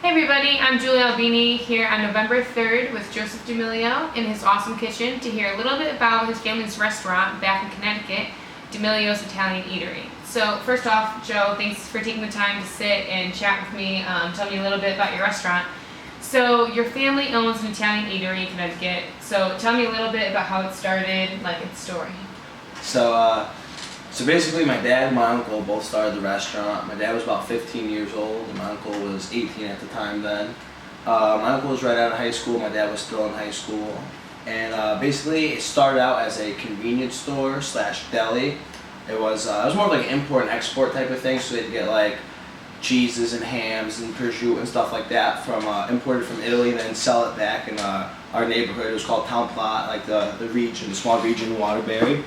Hey everybody, I'm Julie Albini here on November 3rd with Joseph D'Amelio in his awesome kitchen to hear a little bit about his family's restaurant back in Connecticut, D'Amelio's Italian Eatery. So first off, Joe, thanks for taking the time to sit and chat with me. Tell me a little bit about your restaurant. So your family owns an Italian Eatery in Connecticut. So tell me a little bit about how it started, like its story. So basically my dad and my uncle both started the restaurant. My dad was about 15 years old and my uncle was 18 at the time then. My uncle was right out of high school, my dad was still in high school. And basically it started out as a convenience store slash deli. It was more like an import and export type of thing, so they'd get like cheeses and hams and prosciutto and stuff like that from imported from Italy and then sell it back in our neighborhood. It was called Town Plot, like the region, the small region in Waterbury.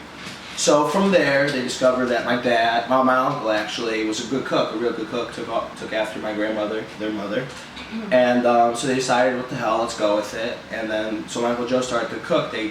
So from there, they discovered that my uncle actually was a good cook, a real good cook, took after my grandmother, their mother. And so they decided, what the hell, let's go with it. And then, so my Uncle Joe started to cook. They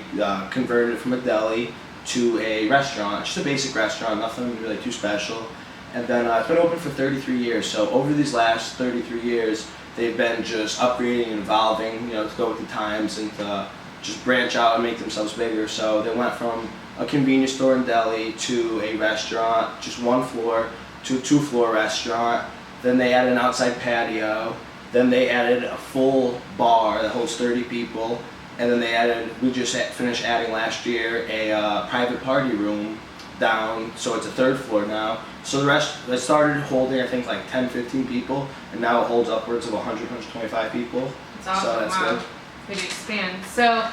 converted it from a deli to a restaurant, just a basic restaurant, nothing really too special. And then it's been open for 33 years. So over these last 33 years, they've been just upgrading and evolving, to go with the times and to just branch out and make themselves bigger. So they went from a convenience store and deli to a restaurant, just one floor, to a two-floor restaurant. Then they added an outside patio. Then they added a full bar that holds 30 people. And then we just finished adding last year a private party room down, so it's a third floor now. So the rest, it started holding I think like 10, 15 people, and now it holds upwards of 100, 125 people. That's awesome. So that's good. Way to expand. So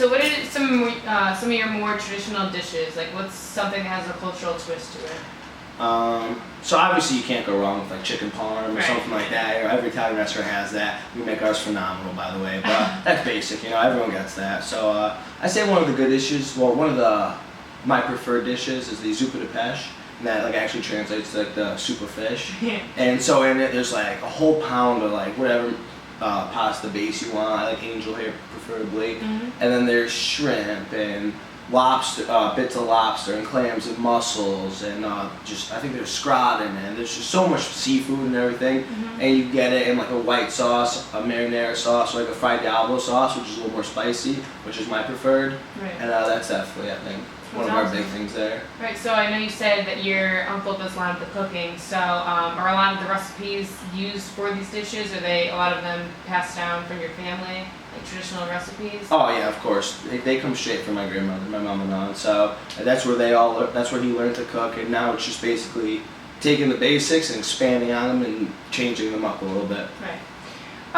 what are some of your more traditional dishes? Like what's something that has a cultural twist to it? So obviously you can't go wrong with like chicken parm or something like that. Every Italian restaurant has that. We make ours phenomenal, by the way, but that's basic, everyone gets that. So I say one of the good dishes, my preferred dishes is the zuppa di pesce, and that like actually translates to like the soup of fish. And so in it there's like a whole pound of like whatever pasta base you want. I like angel hair preferably. And then there's shrimp and lobster, bits of lobster and clams and mussels and I think there's scrod in it. And there's just so much seafood and everything. And you get it in like a white sauce, a marinara sauce, or like a fried diablo sauce, which is a little more spicy, which is my preferred. And that's definitely, I think, one of our big things there. Right, so I know you said that your uncle does a lot of the cooking, so are a lot of the recipes used for these dishes? Are a lot of them passed down from your family, like traditional recipes? Oh yeah, of course. They come straight from my grandmother, my mom and aunt, so that's where that's where he learned to cook, and now it's just basically taking the basics and expanding on them and changing them up a little bit. Right.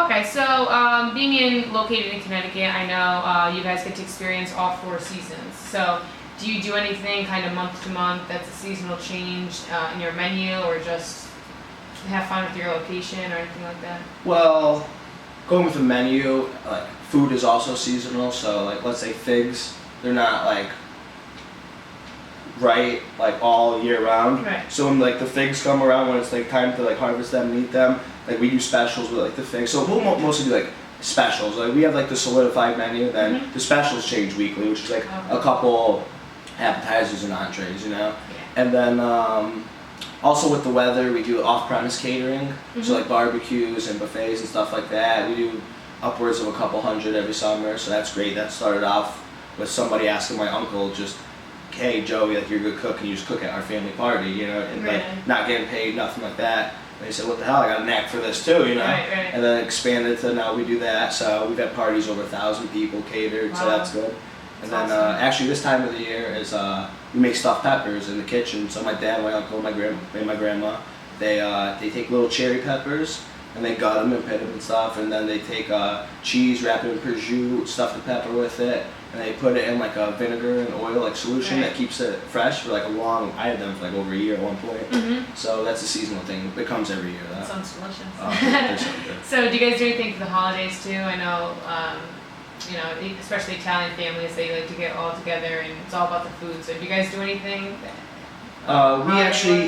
Okay, so being located in Connecticut, I know you guys get to experience all 4 seasons, so do you do anything kind of month to month that's a seasonal change in your menu, or just have fun with your location or anything like that? Well, going with the menu, like food is also seasonal. So like let's say figs, they're not like like all year round. So when like the figs come around, when it's like time to like harvest them and eat them, like we do specials with like the figs. So we'll mostly do like specials. Like we have like the solidified menu, then the specials change weekly, which is like a couple appetizers and entrees, And then also with the weather, we do off-premise catering, so like barbecues and buffets and stuff like that. We do upwards of a couple hundred every summer, so that's great. That started off with somebody asking my uncle, just, hey Joey, like you're a good cook, and you just cook at our family party, and like not getting paid, nothing like that. And they said, what the hell, I got a knack for this too, And then expanded to now we do that. So we've had parties over 1,000 people catered, so that's good. And then actually this time of the year is we make stuffed peppers in the kitchen. So my dad, my uncle, my grandma, they take little cherry peppers and they gut them and pit them and stuff. And then they take cheese, wrap it in prosciutto, stuff the pepper with it, and they put it in like a vinegar and oil like solution that keeps it fresh for like I had them for like over a year at one point. So that's a seasonal thing. It comes every year. That sounds delicious. They're so good. So do you guys do anything for the holidays too? I know especially Italian families, they like to get all together and it's all about the food. So do you guys do anything?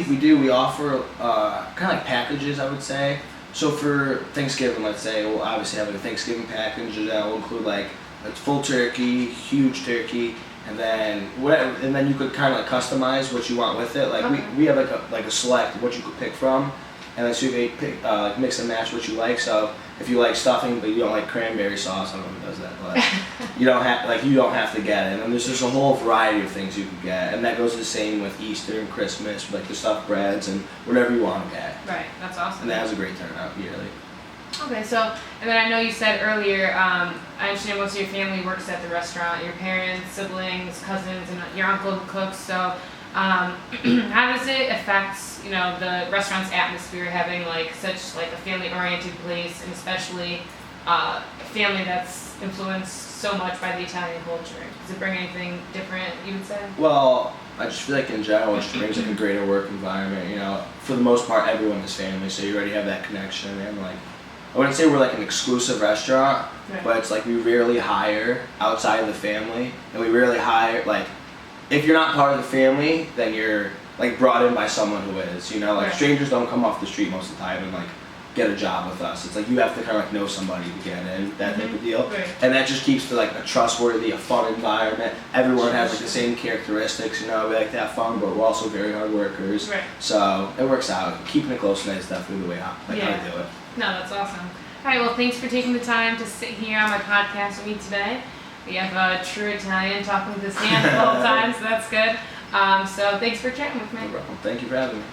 We do. We offer kind of like packages, I would say. So for Thanksgiving, let's say, we'll obviously have like a Thanksgiving package that will include like full turkey, huge turkey, and then whatever. And then you could kind of like customize what you want with it. Like we have like a select what you could pick from. And then so you can pick, mix and match what you like. So if you like stuffing but you don't like cranberry sauce, I don't know who does that, but you don't have to get it. And there's just a whole variety of things you can get, and that goes the same with Easter and Christmas, like the stuffed breads and whatever you want to get. Right, that's awesome. And that has a great turnout yearly. Okay, so, and then I know you said earlier, I understand most of your family works at the restaurant, your parents, siblings, cousins, and your uncle who cooks, so how does it affect, you know, the restaurant's atmosphere having like such like a family-oriented place, and especially a family that's influenced so much by the Italian culture? Does it bring anything different, you would say? Well, I just feel like in general it just brings like a greater work environment, you know. For the most part, everyone is family, so you already have that connection, and like, I wouldn't say we're like an exclusive restaurant, Right. but it's like we rarely hire outside of the family, and we rarely hire, like, if you're not part of the family, then you're like brought in by someone who is, you know, like Right. strangers don't come off the street most of the time and like get a job with us. It's like you have to kind of like know somebody to get in, that type of deal. Right. And that just keeps to like a trustworthy, a fun environment. Everyone has like the same characteristics, you know, we like to have fun, but we're also very hard workers. Right. So it works out. Keeping it close knit is definitely the way how I do it. No, that's awesome. All right, well, thanks for taking the time to sit here on my podcast with me today. We have a true Italian talking with his hands the whole time, so that's good. So thanks for chatting with me. No problem. Thank you for having me.